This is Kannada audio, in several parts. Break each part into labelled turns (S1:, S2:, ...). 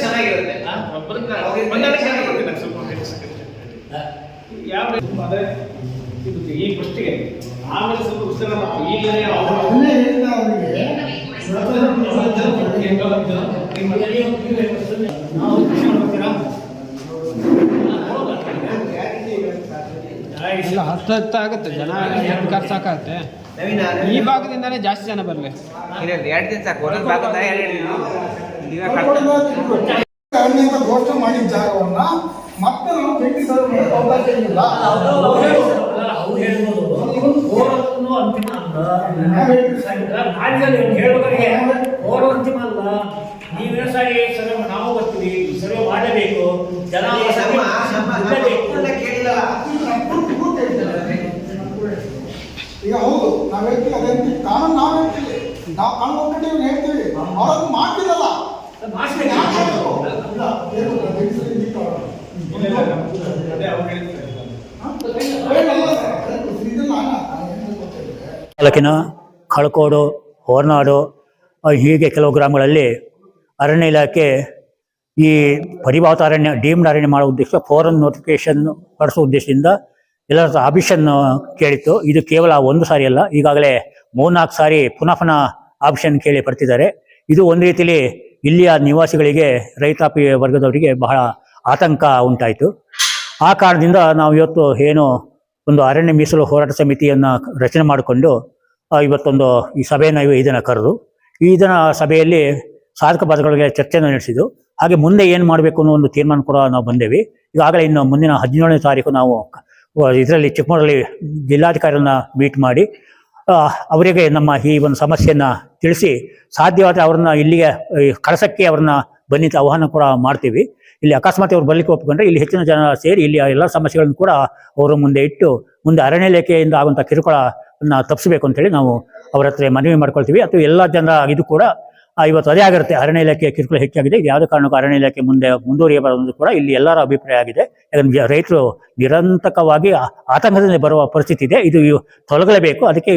S1: ಚೆನ್ನಾಗಿರುತ್ತೆ. ಯಾವ ಈ ಪುಷ್ಟಿಗೆ ಆಮೇಲೆ ಸ್ವಲ್ಪ ವಿಸ್ತರಣೆ ಮಾಡ್ತೀವಿ. ಈಗಲೇ
S2: ಎಲ್ಲ ಹತ್ತು ಆಗುತ್ತೆ ಜನ, ಎರಡು ಕಾರ್ ಸಾಕಾಗುತ್ತೆ. ಈ ಭಾಗದಿಂದಾನೇ ಜಾಸ್ತಿ ಜನ ಬರಲಿ.
S3: 2 ದಿನ ಸಾಕು. ಒಂದೊಂದು ಭಾಗದ
S4: ಘೋಷಣೆ ಮಾಡಿದ ಜಾಗವನ್ನ ಮತ್ತೆ ನಾವು ಭೇಟಿ ಅವಕಾಶ ಇಲ್ಲ.
S5: ಅವ್ರು ಹೇಳ್ಬೋದು ಅಂತಿಮ ಹೇಳುವವರಿಗೆ ಅವರು ಅಂತಿಮ ಅಲ್ಲ. ನೀವೇ ಸಾರಿ ಸರ್ವೆ ನಾವು ಬರ್ತೀವಿ, ಸರ್ವೆ ಮಾಡಲೇಬೇಕು. ಜನ
S4: ಈಗ ಹೌದು ನಾವ್ ಹೇಳ್ತೀವಿ, ಅದೇ ಕಾನೂನು ನಾವ್ ಹೇಳ್ತೀವಿ, ನಾವು ಕಾನೂನು ಒಪ್ಪಿಟ್ಟು ಹೇಳ್ತೀವಿ, ಅವ್ರದ್ದು ಮಾಡ್ತಿರಲ್ಲ.
S6: ತಾಲೂಕಿನ ಕಳ್ಕೋಡು, ಹೊರನಾಡು ಹೀಗೆ ಕೆಲವು ಗ್ರಾಮಗಳಲ್ಲಿ ಅರಣ್ಯ ಇಲಾಖೆ ಈ ಪರಿಭಾವಿತ ಅರಣ್ಯ ಡೀಮ್ಡ್ ಅರಣ್ಯ ಮಾಡೋ ಉದ್ದೇಶ ಫೋರನ್ ನೋಟಿಫಿಕೇಶನ್ ಹೊರಡಿಸೋ ಉದ್ದೇಶದಿಂದ ಎಲ್ಲರ ಆಪ್ಷನ್ ಕೇಳಿತ್ತು. ಇದು ಕೇವಲ ಒಂದು ಸಾರಿ ಅಲ್ಲ, ಈಗಾಗಲೇ 3-4 ಸಾರಿ ಪುನಃ ಆಪ್ಷನ್ ಕೇಳಿ ಬರ್ತಿದ್ದಾರೆ. ಇದು ಒಂದು ರೀತಿಯಲ್ಲಿ ಇಲ್ಲಿಯ ನಿವಾಸಿಗಳಿಗೆ, ರೈತಾಪಿ ವರ್ಗದವರಿಗೆ ಬಹಳ ಆತಂಕ ಉಂಟಾಯಿತು. ಆ ಕಾರಣದಿಂದ ನಾವು ಇವತ್ತು ಏನು ಒಂದು ಅರಣ್ಯ ಮೀಸಲು ಹೋರಾಟ ಸಮಿತಿಯನ್ನು ರಚನೆ ಮಾಡಿಕೊಂಡು ಇವತ್ತೊಂದು ಈ ಸಭೆಯನ್ನು ಇದನ್ನು ಕರೆದು ಈ ಸಭೆಯಲ್ಲಿ ಸಾಧಕ ಬಾಧಕಗಳಿಗೆ ಚರ್ಚೆಯನ್ನು ನಡೆಸಿದ್ದು. ಹಾಗೆ ಮುಂದೆ ಏನು ಮಾಡಬೇಕು ಅನ್ನೋ ಒಂದು ತೀರ್ಮಾನ ಕೂಡ ನಾವು ಬಂದೇವಿ. ಈಗಾಗಲೇ ಇನ್ನು ಮುಂದಿನ 17ನೇ ತಾರೀಕು ನಾವು ಇದರಲ್ಲಿ ಚಿಕ್ಕಮಗಳೂರಲ್ಲಿ ಜಿಲ್ಲಾಧಿಕಾರಿಯನ್ನು ಮೀಟ್ ಮಾಡಿ ಅವರಿಗೆ ನಮ್ಮ ಈ ಒಂದು ಸಮಸ್ಯೆಯನ್ನು ತಿಳಿಸಿ ಸಾಧ್ಯವಾದರೆ ಅವ್ರನ್ನ ಇಲ್ಲಿಗೆ ಕಳಸಕ್ಕೆ ಅವ್ರನ್ನ ಬನ್ನಿತ ಆಹ್ವಾನ ಕೂಡ ಮಾಡ್ತೀವಿ. ಇಲ್ಲಿ ಅಕಸ್ಮಾತ್ ಅವ್ರು ಬರಲಿಕ್ಕೆ ಒಪ್ಪಿಕೊಂಡ್ರೆ ಇಲ್ಲಿ ಹೆಚ್ಚಿನ ಜನ ಸೇರಿ ಇಲ್ಲಿ ಎಲ್ಲ ಸಮಸ್ಯೆಗಳನ್ನು ಕೂಡ ಅವರ ಮುಂದೆ ಇಟ್ಟು ಮುಂದೆ ಅರಣ್ಯ ಇಲಾಖೆಯಿಂದ ಆಗುವಂಥ ಕಿರುಕುಳವನ್ನು ತಪ್ಪಿಸಬೇಕು ಅಂತೇಳಿ ನಾವು ಅವರ ಹತ್ರ ಮನವಿ ಮಾಡ್ಕೊಳ್ತೀವಿ. ಅಥವಾ ಎಲ್ಲ ಜನರ ಇದು ಕೂಡ ಇವತ್ತು ಅದೇ ಆಗಿರುತ್ತೆ. ಅರಣ್ಯ ಇಲಾಖೆಯ ಕಿರುಕುಳ ಹೆಚ್ಚಾಗಿದೆ. ಯಾವುದೇ ಕಾರಣಕ್ಕೂ ಅರಣ್ಯ ಇಲಾಖೆ ಮುಂದೆ ಮುಂದುವರಿಯಬಾರದು ಕೂಡ ಇಲ್ಲಿ ಎಲ್ಲರ ಅಭಿಪ್ರಾಯ ಆಗಿದೆ. ಯಾಕಂದ್ರೆ ರೈತರು ನಿರಂತರವಾಗಿ ಆತಂಕದಿಂದ ಬರುವ ಪರಿಸ್ಥಿತಿ ಇದೆ. ಇದು ತೊಲಗಲೇಬೇಕು. ಅದಕ್ಕೆ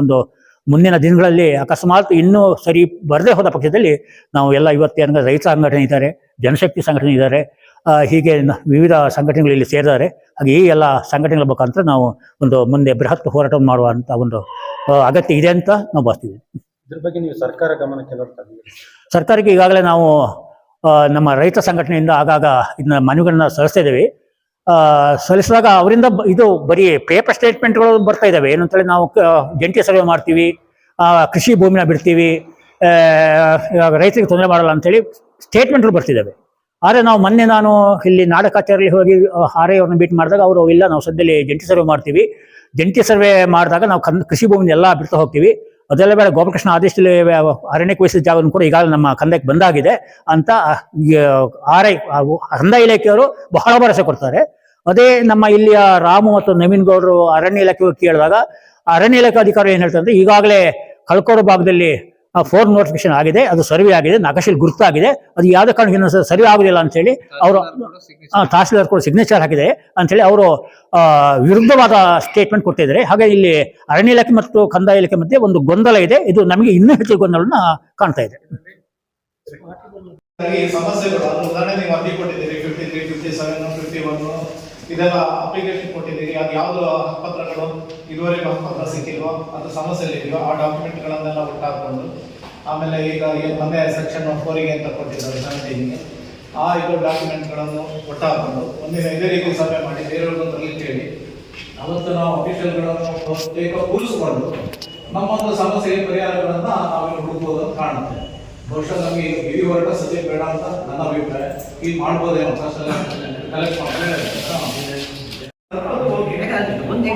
S6: ಒಂದು ಮುಂದಿನ ದಿನಗಳಲ್ಲಿ ಅಕಸ್ಮಾತ್ ಇನ್ನೂ ಸರಿ ಬರದೇ ಹೋದ ಪಕ್ಷದಲ್ಲಿ ನಾವು ಎಲ್ಲ ಇವತ್ತೇನ ರೈತ ಸಂಘಟನೆ ಇದ್ದಾರೆ, ಜನಶಕ್ತಿ ಸಂಘಟನೆ ಇದ್ದಾರೆ, ಹೀಗೆ ವಿವಿಧ ಸಂಘಟನೆಗಳು ಇಲ್ಲಿ ಸೇರಿದ್ದಾರೆ. ಹಾಗೆ ಈ ಎಲ್ಲ ಸಂಘಟನೆಗಳ ಮುಖಾಂತರ ನಾವು ಒಂದು ಮುಂದೆ ಬೃಹತ್ ಹೋರಾಟವನ್ನು ಮಾಡುವಂಥ ಒಂದು ಅಗತ್ಯ ಇದೆ ಅಂತ ನಾವು ಭಾವಿಸ್ತೀವಿ.
S1: ಇದ್ರ ಬಗ್ಗೆ ನೀವು ಸರ್ಕಾರ ಗಮನಕ್ಕೆ
S6: ಸರ್ಕಾರಕ್ಕೆ ಈಗಾಗಲೇ ನಾವು ನಮ್ಮ ರೈತ ಸಂಘಟನೆಯಿಂದ ಆಗಾಗ ಇದನ್ನ ಮನವಿಗಳನ್ನ ಸಲ್ಲಿಸ್ತಾ ಇದ್ದೀವಿ. ಸಲ್ಲಿಸಿದಾಗ ಅವರಿಂದ ಇದು ಬರೀ ಪೇಪರ್ ಸ್ಟೇಟ್ಮೆಂಟ್ಗಳು ಬರ್ತಾ ಇದ್ದಾವೆ. ಏನಂತೇಳಿ ನಾವು ಜಂಟಿ ಸರ್ವೆ ಮಾಡ್ತೀವಿ, ಕೃಷಿ ಭೂಮಿನ ಬಿಡ್ತೀವಿ, ರೈತರಿಗೆ ತೊಂದರೆ ಮಾಡಲ್ಲ ಅಂತೇಳಿ ಸ್ಟೇಟ್ಮೆಂಟ್ಗಳು ಬರ್ತಿದ್ದಾವೆ. ಆದರೆ ನಾವು ಮೊನ್ನೆ ನಾನು ಇಲ್ಲಿ ನಾಡ ಕಚೇರಿಯಲ್ಲಿ ಹೋಗಿ ಆರ್ ಐ ಅವ್ರನ್ನ ಭೇಟಿ ಮಾಡಿದಾಗ ಅವರು ಇಲ್ಲ, ನಾವು ಸದ್ಯದಲ್ಲಿ ಜಂಟಿ ಸರ್ವೆ ಮಾಡ್ತೀವಿ. ಜಂಟಿ ಸರ್ವೆ ಮಾಡಿದಾಗ ನಾವು ಕೃಷಿ ಭೂಮಿನ ಎಲ್ಲ ಬಿಡ್ತಾ ಹೋಗ್ತೀವಿ. ಅದೆಲ್ಲ ಬೇಡ, ಗೋಪಾಲಕೃಷ್ಣ ಆದೇಶದಲ್ಲಿ ಅರಣ್ಯಕ್ಕೆ ವಹಿಸಿದ ಜಾಗವನ್ನು ಕೂಡ ಈಗಾಗಲೇ ನಮ್ಮ ಕಂದಾಯಕ್ಕೆ ಬಂದಾಗಿದೆ ಅಂತ ಆರ್ ಐ ಕಂದಾಯ ಇಲಾಖೆಯವರು ಬಹಳ ಭರವಸೆ ಕೊಡ್ತಾರೆ. ಅದೇ ನಮ್ಮ ಇಲ್ಲಿಯ ರಾಮು ಮತ್ತು ನವೀನ್ ಗೌಡರು ಅರಣ್ಯ ಇಲಾಖೆ ಕೇಳಿದಾಗ ಅರಣ್ಯ ಇಲಾಖೆ ಅಧಿಕಾರಿ ಏನು ಹೇಳ್ತಾರೆ, ಈಗಾಗಲೇ ಕಳ್ಕೋಡು ಭಾಗದಲ್ಲಿ ಫೋರ್ ನೋಟಿಫಿಕೇಶನ್ ಆಗಿದೆ, ಅದು ಸರ್ವೆ ಆಗಿದೆ, ನಕಾಶೆಯಲ್ಲಿ ಗುರುತಾಗಿದೆ, ಅದು ಯಾವುದೇ ಕಾರಣಕ್ಕೆ ಸರ್ವೆ ಆಗುದಿಲ್ಲ ಅಂತೇಳಿ ಅವರು ತಹಸೀಲ್ದಾರ್ ಕೂಡ ಸಿಗ್ನೇಚರ್ ಹಾಕಿದೆ ಅಂತೇಳಿ ಅವರು ವಿರುದ್ಧವಾದ ಸ್ಟೇಟ್ಮೆಂಟ್ ಕೊಟ್ಟಿದ್ದಾರೆ. ಹಾಗೆ ಇಲ್ಲಿ ಅರಣ್ಯ ಇಲಾಖೆ ಮತ್ತು ಕಂದಾಯ ಇಲಾಖೆ ಮಧ್ಯೆ ಒಂದು ಗೊಂದಲ ಇದೆ. ಇದು ನಮಗೆ ಇನ್ನೂ ಹೆಚ್ಚು ಗೊಂದಲನ ಕಾಣ್ತಾ ಇದೆ.
S7: ಸಮಸ್ಯೆಗಳು ಉದಾಹರಣೆ ನೀವು ಅರ್ಜಿ ಕೊಟ್ಟಿದ್ದೀರಿ 53, 57, 51 ಇದೆಲ್ಲ ಅಪ್ಲಿಕೇಶನ್ ಕೊಟ್ಟಿದ್ದೀರಿ. ಅದು ಯಾವುದು ಹಕ್ಕುಪತ್ರಗಳು ಇದುವರೆಗೂ ಹಕ್ಕುಪತ್ರ ಸಿಕ್ಕಿಲ್ವೋ ಅಥವಾ ಸಮಸ್ಯೆಗಳಿದೆಯೋ ಆ ಡಾಕ್ಯುಮೆಂಟ್ಗಳನ್ನೆಲ್ಲ ಒಟ್ಟಾಕೊಂಡು ಆಮೇಲೆ ಈಗ ಮೊನ್ನೆ ಸೆಕ್ಷನ್ 4ಗೆ ಅಂತ ಕೊಟ್ಟಿದ್ದಾರೆ 17ಗೆ ಇದು ಡಾಕ್ಯುಮೆಂಟ್ಗಳನ್ನು ಒಟ್ಟಾಕೊಂಡು ಒಂದಿನ ಇದೇ ರೀತಿ ಸರ್ವೆ ಮಾಡಿ ಬೇರೆಯವ್ರಿಗೊಂದು ಕೇಳಿ ಅವತ್ತು ನಾವು ಅಫಿಷಿಯಲ್ಗಳನ್ನು ಕೂರಿಸಿಕೊಂಡು ನಮ್ಮೊಂದು ಸಮಸ್ಯೆಗೆ ಪರಿಹಾರಗಳನ್ನು ನಾವಿಲ್ಲಿ ಹುಡುಕಬಹುದು ಅಂತ ಕಾಣುತ್ತೆ. ಬಹುಶಃ ನಮಗೆ ಇಡೀ ಹೊರಟ ಸದ್ಯ ಬೇಡ ಅಂತ ನನ್ನ ಅಭಿಪ್ರಾಯ. ಈಗ ಮಾಡ್ಬೋದೇನೋ ಕಲೆಕ್ಟ್
S3: ಒಂದು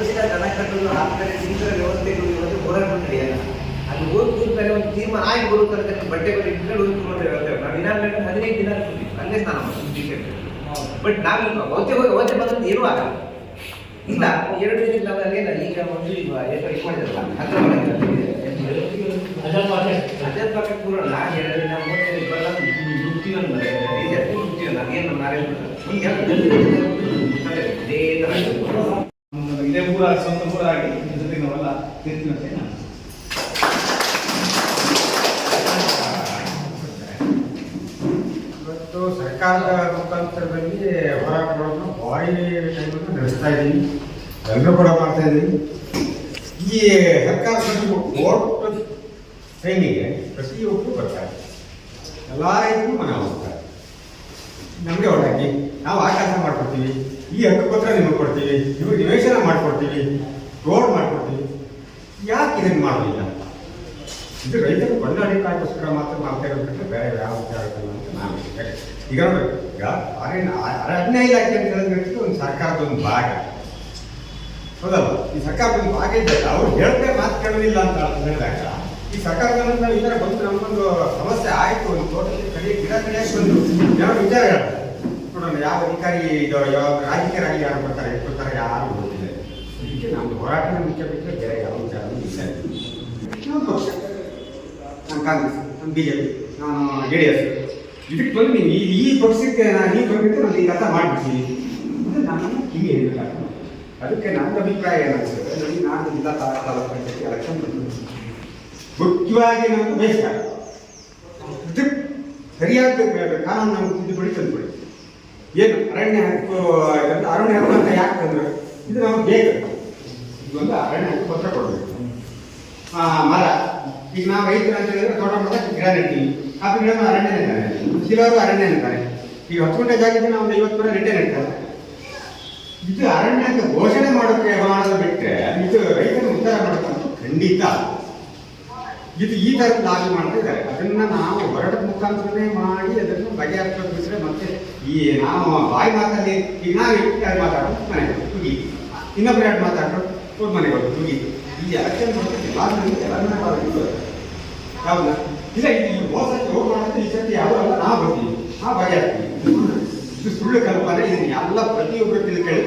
S3: ದಿನ ದನ ಕಟ್ಟಲು ಹಾಕ್ತಾರೆ ಇತರ ವ್ಯವಸ್ಥೆಗಳು ಇವತ್ತು ಹೋರಾಟ ನಡೆಯಲ್ಲ. ಅಲ್ಲಿ ಓದ್ತಾರೆ ಒಂದು ತೀರ್ಮಾನ ಆಗಿ ಬರುತ್ತಾರೆ ಬಟ್ಟೆ ಬರೀ ಇಟ್ಕೊಂಡು ಓದ್ಕೊಂಡು ಹೇಳ್ತೇವೆ. ನಾವು ದಿನ 15 ದಿನ ಅಲ್ಲೇ ಸ್ನಾನ ಮಾಡ್ತೀವಿ. ಬಟ್ ನಾವು ಓದ್ತೆ ಬಂದಂತ ಏನೂ ಆಗಲ್ಲ. ಇಲ್ಲ 2 ದಿನ ನಾವೇನ ಈಗ ಒಂದು ಮಾಡಿದ್ರಲ್ಲ ಅದೇ ಪಕ್ಕ ಪೂರ 2 ದಿನ 3 ದಿನ ಬರಲ್ಲ ಏನು
S7: ಇದೇ ಊರಾಗಿ ಸ್ವಂತ ಊರಾಗಿ ಜೊತೆಗೆ ನಾವೆಲ್ಲ ತಿರ್ತೀವಿ ಅಂತ ನಾನು
S8: ಇವತ್ತು ಸರ್ಕಾರದ ಮುಖಾಂತರದಲ್ಲಿ ಹೋರಾಟಗಳನ್ನು ಭಾರಿ ಟೈಮನ್ನು ನಡೆಸ್ತಾ ಇದ್ದೀವಿ, ಎಲ್ಲರೂ ಕೂಡ ಮಾಡ್ತಾ ಇದ್ದೀವಿ. ಈ ಸರ್ಕಾರದಲ್ಲಿ ಓಟ್ ಟೈಮಿಗೆ ಪ್ರತಿಯೊಬ್ಬರು ಬರ್ತಾರೆ, ಎಲ್ಲ ರೈತರು ಮನೆ ಹೋಗ್ತಾರೆ, ನಮಗೆ ಹೊರಟಾಕಿ ನಾವು ಆ ಕೆಲಸ ಮಾಡ್ಕೊಡ್ತೀವಿ, ಈ ಹಕ್ಕುಪತ್ರ ನಿಮಗೆ ಕೊಡ್ತೀವಿ, ಇವ್ರು ನಿವೇಶನ ಮಾಡ್ಕೊಡ್ತೀವಿ, ರೋಡ್ ಮಾಡ್ಕೊಡ್ತೀವಿ. ಯಾಕೆ ಇದನ್ನು ಮಾಡೋದಿಲ್ಲ? ಇದು ರೈತರು ಕೊಂಡಾಡಿಕಾಗೋಸ್ಕರ ಮಾತ್ರ ಮಾಡ್ತಾ ಇರೋದಕ್ಕೆ ಬೇರೆ ಯಾವ ವಿಚಾರಗಳು ಅಂತ ನಾನು ಈಗ ನೋಡ್ಬೇಕು. ಈಗ ಅರಣ್ಯ ಇಲಾಖೆ ಅಂತ ಹೇಳಿದ್ರೆ ಒಂದು ಸರ್ಕಾರದ ಒಂದು ಭಾಗ, ಹೌದಲ್ಲ? ಈ ಸರ್ಕಾರದ ಒಂದು ಭಾಗ ಇದ್ದಾಗ ಅವ್ರು ಹೇಳ್ತಾರೆ ಮಾತು ಕೇಳೋದಿಲ್ಲ ಅಂತ ಹೇಳಿದಾಗ ಈ ಸರ್ಕಾರದಿಂದ ನಾವು ಈ ಥರ ಬಂದು ನಮಗೊಂದು ಸಮಸ್ಯೆ ಆಯಿತು, ಒಂದು ತೋಟದಲ್ಲಿ ಗಿಡ ಕಡಿಯಕ್ಕೆ ಬಂದು ಯಾವ ವಿಚಾರ ಹೇಳ್ತಾರೆ ನೋಡೋಣ. ಯಾವ ಅಧಿಕಾರಿ ಇದು ಯಾವ ರಾಜಕೀಯರಾಗಿ ಯಾರು ಬರ್ತಾರೆ ಯಾರು ಗೊತ್ತಿಲ್ಲ. ಇದಕ್ಕೆ ನಮ್ಮದು ಹೋರಾಟನ ಮುಖ್ಯ ಬಿಟ್ಟರೆ ಬೇರೆ ಯಾವ ವಿಚಾರನೂ ಇಲ್ಲ. ನಮ್ಮ ಪಕ್ಷ, ನಾನು ಕಾಂಗ್ರೆಸ್, ನಾನು BJP, ನಾನು JDS, ಇದಕ್ಕೆ ಬಂದು ನೀವು ಈ ಪಕ್ಷಕ್ಕೆ ನೀವು ಬಂದ್ಬಿಟ್ಟು ನಾನು ಈ ಕೆಲಸ ಮಾಡಿಬಿಡ್ತೀನಿ ಅಂದರೆ ನಾನು ಕಿವಿ ಹೇಳಬೇಕಾಗ್ತದೆ. ಅದಕ್ಕೆ ನನ್ನ ಅಭಿಪ್ರಾಯ ಏನಾಗ್ತದೆ, ನನಗೆ ನಾನು ಜಿಲ್ಲಾ ತಾಲೂಕು ಪಂಚಾಯತಿ ಎಲೆಕ್ಷನ್ ಮುಖ್ಯವಾಗಿ ನಮಗೆ ಬೇಯಿಸ್ತಾರೆ. ಇದಕ್ಕೆ ಸರಿಯಾದ ಕಾನೂನು ನಮಗೆ ತಿದ್ದುಪಡಿ ತಂದುಕೊಡಿ. ಏನು ಅರಣ್ಯ ಹಕ್ಕು ಅಂತ ಯಾಕೆ ತಂದ್ರೆ ಇದು ನಮಗೆ ಬೇಕು. ಇದೊಂದು ಅರಣ್ಯ ಹಕ್ಕು ಪತ್ರ ಕೊಡಬೇಕು. ಮರ, ಈಗ ನಾವು ರೈತರು ಅಂತ ಹೇಳಿದ್ರೆ ತೋಟ ಮರ ಗಿಡ ನೆಡ್ತೀವಿ, ಕಾಫಿ ಗಿಡ ಅರಣ್ಯ ನೆಡ್ತಾರೆ, ಶಿಲಾರು ಅರಣ್ಯ ನೆಡ್ತಾರೆ. ಈಗ 10 ಗಂಟೆ ಜಾಗಕ್ಕೆ ನಾವು 50 ಮರ ನೆಟ್ಟೆ ನೆಡ್ತಾರೆ. ಇದು ಅರಣ್ಯ ಅಂತ ಘೋಷಣೆ ಮಾಡೋದು ಬಿಟ್ಟರೆ ಇದು ರೈತನ ಉದ್ಧಾರ ಮಾಡೋಕ್ಕಂತೂ ಖಂಡಿತ ಇದು ಈ ಥರ ಲಾಭ ಮಾಡ್ತಾ ಇದ್ದಾರೆ. ಅದನ್ನು ನಾವು ಹೊರಟ ಮುಖಾಂತರನೇ ಮಾಡಿ ಅದನ್ನು ಬಗೆಹರಿಸೋದು ಬಿಟ್ಟರೆ ಮತ್ತೆ ಈ ನಾವು ಬಾಯಿ ಮಾತಲ್ಲಿ ಈಗ ನಾವು ಎರಡು ಮಾತಾಡೋದು ಮನೆಗೆ ತುಗಿ, ಇನ್ನೊಬ್ರು ಎರಡು ಮಾತಾಡೋದು ಹೋದ ಮನೆಗೆ ಹೋಗಿ ತುಗಿ. ಈ ಎಲೆಕ್ಷನ್ ಮಾಡ್ತೀವಿ ಯಾವ್ದು ಇಲ್ಲ, ಈ ಮೋಸಕ್ಕೆ ಹೋಗಿ ಮಾಡೋದು ಈ ಸರ್ತಿ ಯಾವುದಲ್ಲ ನಾವು ಬರ್ತೀವಿ, ನಾವು ಬಗೆಹರಿಸ್ತೀವಿ. ಇದು ಸುಳ್ಳು ಕಲ್ಪನೆ. ಇದನ್ನು ಎಲ್ಲ ಪ್ರತಿಯೊಬ್ಬರು ತಿಳ್ಕೊಳ್ಳಿ.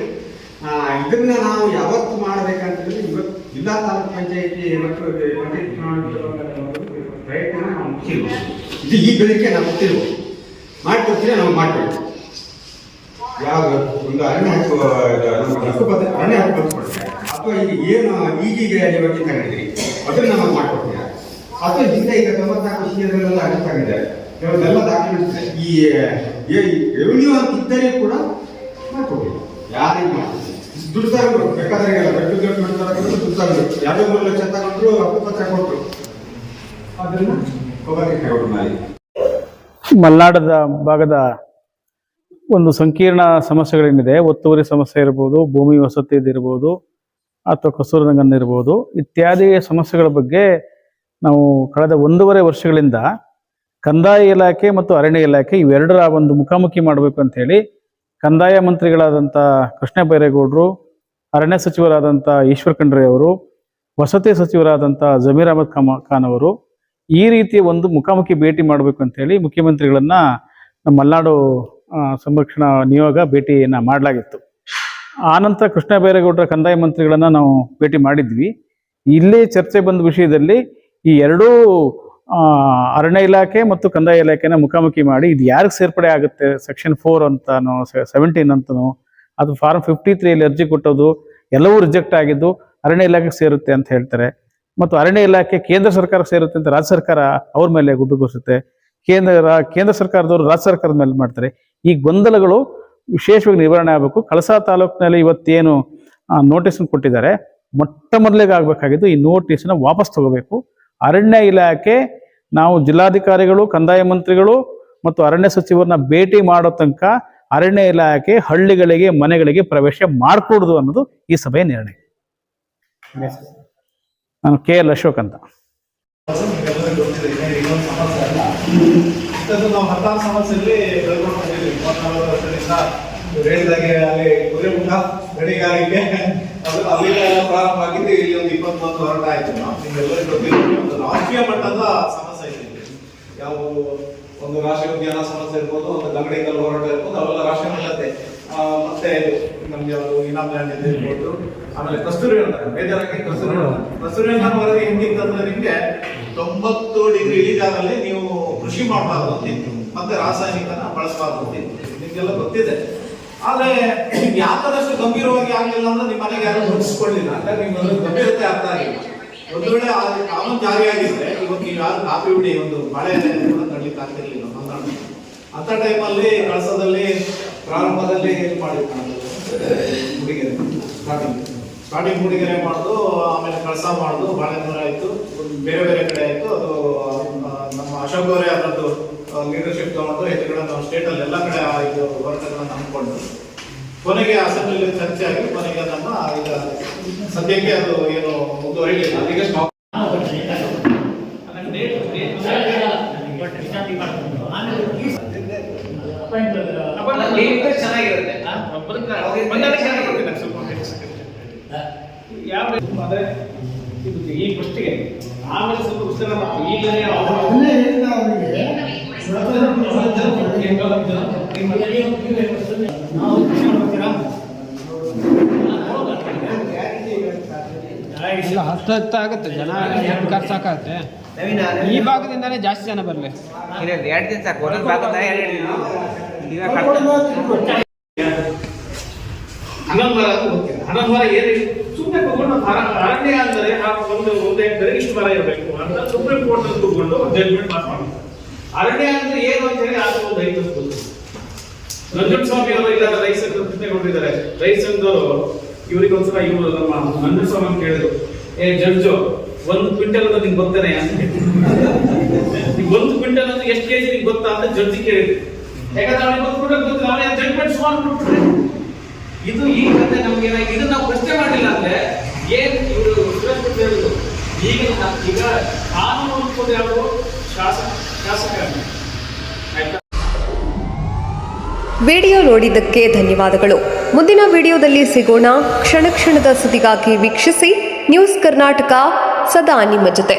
S8: ಇದನ್ನ ನಾವು ಯಾವತ್ತು ಮಾಡಬೇಕಂತಂದ್ರೆ ಇವತ್ತು ಜಿಲ್ಲಾ ತಾಲೂಕು ಪಂಚಾಯತಿ ಮತ್ತು ಪ್ರಯತ್ನ ನಾವು ಮುಚ್ಚಿರ್ಬೋದು. ಇದು ಈ ಬೆಳಗ್ಗೆ ನಾವು ಮುಚ್ಚಿರ್ಬೋದು, ಮಾಡ್ಕೊಡ್ತೀವಿ, ನಾವು ಮಾಡ್ಕೊಳ್ತೀವಿ. ಯಾವುದು ಒಂದು ಅರಣ್ಯ ಹಕ್ಕು ಅರಣ್ಯ ಹಕ್ಕು ಬಂದ್ಕೊಡ್ತಾರೆ, ಅಥವಾ ಈಗ ಏನು ಈಗೀಗ ನೀವು ತಗೊಂಡಿದ್ರಿ ಅದನ್ನು ನಮಗೆ ಮಾಡ್ಕೊಡ್ತೀರಾ, ಅಥವಾ ಹಿಂದೆ ಈಗ 94 ವಿಷಯದಲ್ಲೆಲ್ಲ ಅರ್ಜಿ ತಗೊಂಡಿದ್ದಾರೆ, ಕೆಲವೊಂದೆಲ್ಲ ಡಾಕ್ಯುಮೆಂಟ್ಸ್ ಈ ರೆವಿನ್ಯೂ ಅಂತ ಇದ್ದರೆ ಕೂಡ ಮಾಡ್ಕೊಡ್ತೀವಿ. ಯಾರಿಗೆ ಮಾಡ್ತೀವಿ ದುಡ್ಡು ತಗೊಂಡ್ರು ಬೇಕಾದ್ರೆ ದುಡ್ಡು ತಗೊಂಡ್ರು 2-3 ಲಕ್ಷ ತಗೊಂಡ್ರು ಹಕ್ಕುಪತ್ರ ಕೊಟ್ಟರು, ಅದನ್ನು ಹೋಗೋದಕ್ಕೆ ಮಾಡಿ.
S9: ಮಲೆನಾಡದ ಭಾಗದ ಒಂದು ಸಂಕೀರ್ಣ ಸಮಸ್ಯೆಗಳೇನಿದೆ, ಒತ್ತುವರಿ ಸಮಸ್ಯೆ ಇರ್ಬೋದು, ಭೂಮಿ ವಸತಿದಿರ್ಬೋದು, ಅಥವಾ ಕಸೂರು ರಂಗನ್ ಇರ್ಬೋದು, ಇತ್ಯಾದಿ ಸಮಸ್ಯೆಗಳ ಬಗ್ಗೆ ನಾವು ಕಳೆದ 1.5 ವರ್ಷಗಳಿಂದ ಕಂದಾಯ ಇಲಾಖೆ ಮತ್ತು ಅರಣ್ಯ ಇಲಾಖೆ ಇವೆರಡರ ಒಂದು ಮುಖಾಮುಖಿ ಮಾಡಬೇಕು ಅಂತ ಹೇಳಿ ಕಂದಾಯ ಮಂತ್ರಿಗಳಾದಂಥ ಕೃಷ್ಣ ಬೈರೇಗೌಡರು, ಅರಣ್ಯ ಸಚಿವರಾದಂಥ ಈಶ್ವರ್ ಖಂಡ್ರೆ ಅವರು, ವಸತಿ ಸಚಿವರಾದಂಥ ಜಮೀರ್ ಅಹಮದ್ ಖಾನ್ ಅವರು ಈ ರೀತಿಯ ಒಂದು ಮುಖಾಮುಖಿ ಭೇಟಿ ಮಾಡಬೇಕು ಅಂತ ಹೇಳಿ ಮುಖ್ಯಮಂತ್ರಿಗಳನ್ನ ನಮ್ಮ ಮಲೆನಾಡು ಸಂರಕ್ಷಣಾ ನಿಯೋಗ ಭೇಟಿಯನ್ನು ಮಾಡಲಾಗಿತ್ತು. ಆನಂತರ ಕೃಷ್ಣ ಬೈರೇಗೌಡರ ಕಂದಾಯ ಮಂತ್ರಿಗಳನ್ನ ನಾವು ಭೇಟಿ ಮಾಡಿದ್ವಿ. ಇಲ್ಲೇ ಚರ್ಚೆ ಬಂದ ವಿಷಯದಲ್ಲಿ ಈ ಎರಡೂ ಅರಣ್ಯ ಇಲಾಖೆ ಮತ್ತು ಕಂದಾಯ ಇಲಾಖೆನ ಮುಖಾಮುಖಿ ಮಾಡಿ ಇದು ಯಾರಿಗೆ ಸೇರ್ಪಡೆ ಆಗುತ್ತೆ, ಸೆಕ್ಷನ್ 4 ಅಂತನೋ 17 ಅಂತನೋ, ಅದು ಫಾರ್ಮ್ 53 ಅರ್ಜಿ ಕೊಟ್ಟೋದು ಎಲ್ಲವೂ ರಿಜೆಕ್ಟ್ ಆಗಿದ್ದು ಅರಣ್ಯ ಇಲಾಖೆಗೆ ಸೇರುತ್ತೆ ಅಂತ ಹೇಳ್ತಾರೆ. ಮತ್ತು ಅರಣ್ಯ ಇಲಾಖೆ ಕೇಂದ್ರ ಸರ್ಕಾರಕ್ಕೆ ಸೇರುತ್ತೆ ಅಂತ ರಾಜ್ಯ ಸರ್ಕಾರ ಅವ್ರ ಮೇಲೆ ಗುಬ್ಬಿಗೊಳಿಸುತ್ತೆ, ಕೇಂದ್ರ ಸರ್ಕಾರದವರು ರಾಜ್ಯ ಸರ್ಕಾರದ ಮೇಲೆ ಮಾಡ್ತಾರೆ. ಈ ಗೊಂದಲಗಳು ವಿಶೇಷವಾಗಿ ನಿವಾರಣೆ ಆಗಬೇಕು. ಕಳಸಾ ತಾಲೂಕಿನಲ್ಲಿ ಇವತ್ತೇನು ನೋಟಿಸ್ ಕೊಟ್ಟಿದ್ದಾರೆ, ಮೊಟ್ಟ ಮೊದಲಿಗೆ ಆಗಬೇಕಾಗಿದ್ದು ಈ ನೋಟಿಸ್ನ ವಾಪಸ್ ತಗೋಬೇಕು. ಅರಣ್ಯ ಇಲಾಖೆ ನಾವು ಜಿಲ್ಲಾಧಿಕಾರಿಗಳು, ಕಂದಾಯ ಮಂತ್ರಿಗಳು ಮತ್ತು ಅರಣ್ಯ ಸಚಿವರನ್ನ ಭೇಟಿ ಮಾಡೋ ತನಕ ಅರಣ್ಯ ಇಲಾಖೆ ಹಳ್ಳಿಗಳಿಗೆ ಮನೆಗಳಿಗೆ ಪ್ರವೇಶ ಮಾಡಿಕೊಡುದು ಅನ್ನೋದು ಈ ಸಭೆಯ ನಿರ್ಣಯ. ನಾನು KL ಅಶೋಕ್ ಅಂತ.
S7: ನಾವು 16 ಸಮಸ್ಯೆಯಲ್ಲಿ ಬೆಳ್ಕೊಂಡು ಬಂದಿದ್ವಿ. 34 ವರ್ಷದಿಂದ ಹೇಳಿದಾಗೆ ಅಲ್ಲಿ ಕುದುರೆಮುಖ ಗಣಿಗಾರಿಕೆ ಅದು ಅಲ್ಲಿಂದ ಪ್ರಾರಂಭ ಆಗಿದ್ದು ಇಲ್ಲಿ ಒಂದು 21 ವರ್ಷ ಆಯ್ತು. ನಿಮ್ಗೆಲ್ಲರಿಗೂ ಗೊತ್ತಿಲ್ಲ, ಒಂದು ರಾಷ್ಟ್ರೀಯ ಮಟ್ಟದ ಸಮಸ್ಯೆ ಇದೆ. ಯಾವ ಒಂದು ರಾಷ್ಟ್ರೀಯ ಉದ್ಯಾನ ಸಮಸ್ಯೆ ಇರ್ಬೋದು, ಒಂದು ಗಂಗಡಿಕಲ್ ಹೋರಾಟ ಇರ್ಬೋದು, ಅವೆಲ್ಲ ರಾಷ್ಟ್ರೀಯ ಮಟ್ಟದ್ದೇ. ಮತ್ತೆ ನಮ್ಗೆ ಯಾವುದು ಇನಾಮ್ ಲ್ಯಾಂಡ್ ಇರ್ಬೋದು, ಆಮೇಲೆ ಕಸ್ತೂರಿ ಬೇಜಾರಾಗಿ ಕಸ್ತೂರಿ ವರದಿ ಹೆಂಗಿತ್ತಂದ್ರೆ ನಿಮ್ಗೆ 90 ಡಿಗ್ರಿ ಇಳಿಜಾರಲ್ಲಿ ನೀವು ಕೃಷಿ ಮಾಡಬಾರ್ದು ಅಂತಿತ್ತು, ಮತ್ತೆ ರಾಸಾಯನಿಕನ ಬಳಸಬಾರ್ದು ಅಂತಿತ್ತು. ನಿಮ್ಗೆಲ್ಲ ಗೊತ್ತಿದೆ. ಆದ್ರೆ ನಿಮ್ಗೆ ಯಾಕದಷ್ಟು ಗಂಭೀರವಾಗಿ ಆಗ್ಲಿಲ್ಲ ಅಂದ್ರೆ ನಿಮ್ಮ ಮನೆಗೆ ಯಾರು ನೋಟಿಸ್ಕೊಳ್ಳಿಲ್ಲ ಅಂದ್ರೆ ನಿಮ್ಗೆ ಗಂಭೀರತೆ ಅರ್ಥ ಆಗಿಲ್ಲ. ಒಂದು ವೇಳೆ ಆ ಕಾನೂನು ಜಾರಿಯಾಗಿದ್ರೆ ಇವತ್ತು ನೀವು ಯಾರು ಕಾಫಿ ಹುಡಿ ಒಂದು ಬಾಳೆ ಕೂಡ ತಡ್ಲಿಕ್ಕೆ ಆಗ್ತಿರ್ಲಿಲ್ಲ ಅಂತ ಟೈಮಲ್ಲಿ ಕಳಸದಲ್ಲಿ ಪ್ರಾರಂಭದಲ್ಲಿ ಏನು ಮಾಡಿರ್ತಾರೆ ಹುಡುಗಿಯರು ಸ್ಟಾರ್ಟಿಂಗ್ ಹುಡುಗಿಯರೆ ಮಾಡುದು, ಆಮೇಲೆ ಕಳಸ ಮಾಡುದು, ಬಾಳೆನೂರ ಆಯ್ತು, ಬೇರೆ ಬೇರೆ ಕಡೆ ಆಯ್ತು. ಅದು ನಮ್ಮ ಅಶೋಕ್ ಅವರೇ ಅದರದ್ದು ಲೀಡರ್ಶಿಪ್ ತಗೊಂಡು ಹೆಚ್ಚುಗಳನ್ನು ಸ್ಟೇಟ್ ಅಲ್ಲಿ ಎಲ್ಲ ಕಡೆ ಇದು ಹೋರಾಟಗಳನ್ನು ಹಮ್ಮಿಕೊಂಡು ಕೊನೆಗೆ ಅಸೆಂಬ್ಲಿ ಚರ್ಚೆ ಆಗಿ ಕೊನೆಗೆ ನಮ್ಮ ಈಗ ಸದ್ಯಕ್ಕೆ ಅದು ಏನು ಮುಂದುವರಿಲಿಲ್ಲ. ಅದಕ್ಕೆ ಸ್ಟಾಪ್
S3: ಚೆನ್ನಾಗಿರುತ್ತೆ.
S1: ಯಾವ ಅಂದ್ರೆ ಈ ಫಸ್ಟಿಗೆ ಆಮೇಲೆ ಸ್ವಲ್ಪ ವಿಸ್ತಾರ ಮಾಡ್ತೀವಿ. ಈಗಲೇ
S4: ಅದನ್ನೇ ಹೇಳಿದ ಅವರಿಗೆ
S2: ಇಲ್ಲ ಹತ್ತು ಆಗುತ್ತೆ ಜನ ಖರ್ಚು ಸಾಕಾಗುತ್ತೆ. ಈ ಭಾಗದಿಂದಾನೇ ಜಾಸ್ತಿ ಜನ ಬರಲಿ.
S3: 2 ದಿನ ಸಾಕು. ಒಂದೊಂದು ಭಾಗದ 2 ದಿನ
S1: ಹನ್ನೊಂದು ಮರ ಏನು ಸುಮ್ಮನೆ ತಗೊಂಡು ಅರಣ್ಯ ಅಂದರೆ ಒಂದು ಹೆಕ್ಟರ್ ಇಷ್ಟು ಮರ ಇರಬೇಕು ಅಂತ ಸುಪ್ರೀಂ ಕೋರ್ಟ್ ಅಲ್ಲಿ ತಗೊಂಡು ಜಡ್ಜ್ಮೆಂಟ್ ಪಾಸ್ ಮಾಡಿ. ಅರಣ್ಯ ಅಂದ್ರೆ ಏನು ಅಂತ ಹೇಳಿ ಅದು ಒಂದು 5 ನಂಜುಂಡಸ್ವಾಮಿ ಅವರು ಇಲ್ಲ ರೈಸ್ ಪ್ರಶ್ನೆಗೊಂಡಿದ್ದಾರೆ. ರೈಸ್ ಇವರಿಗೆ ಒಂದ್ಸಲ ಇವರು ನಮ್ಮ ನಂಜುಂಡಸ್ವಾಮಿ ಕೇಳಿದ್ರು, ಜಡ್ಜು 1 ಕ್ವಿಂಟಲ್ ಅಂತ ನಿಂಗೆ ಗೊತ್ತಾನೆ ಅಂತ ಹೇಳಿ 1 ಕ್ವಿಂಟಲ್ ಅಂದ್ರೆ ಎಷ್ಟು ಕೆಜಿ ನಿಂಗೆ ಗೊತ್ತಾ ಅಂತ ಜಡ್ಜಿ ಕೇಳಿದ್ರು. ಯಾಕಂದ್ರೆ ಅವನಿಗೆ ಗೊತ್ತಿಲ್ಲ, ಅವನೇ ಜಡ್ಜ್ಮೆಂಟ್ ಸುಮಾರು ಕೊಟ್ಬಿಟ್ರೆ. ಇದು ಈ ಕಥೆ ನಮ್ಗೆ ಇದು ನಾವು ಪ್ರಶ್ನೆ ಮಾಡಿಲ್ಲ ಅಂದ್ರೆ ಏನ್ ಇವರು ಹೇಳಿದ್ರು. ಈಗ ಕಾನೂನು ಅನ್ಕೋದು ಯಾವುದು ಶಾಸಕ ಆಯ್ತಾ.
S10: ವಿಡಿಯೋ ನೋಡಿದ್ದಕ್ಕೆ ಧನ್ಯವಾದಗಳು. ಮುಂದಿನ ವಿಡಿಯೋದಲ್ಲಿ ಸಿಗೋಣ. ಕ್ಷಣ ಕ್ಷಣದ ಸುದ್ದಿಗಾಗಿ ವೀಕ್ಷಿಸಿ ನ್ಯೂಸ್ ಕರ್ನಾಟಕ, ಸದಾ ನಿಮ್ಮ ಜೊತೆ.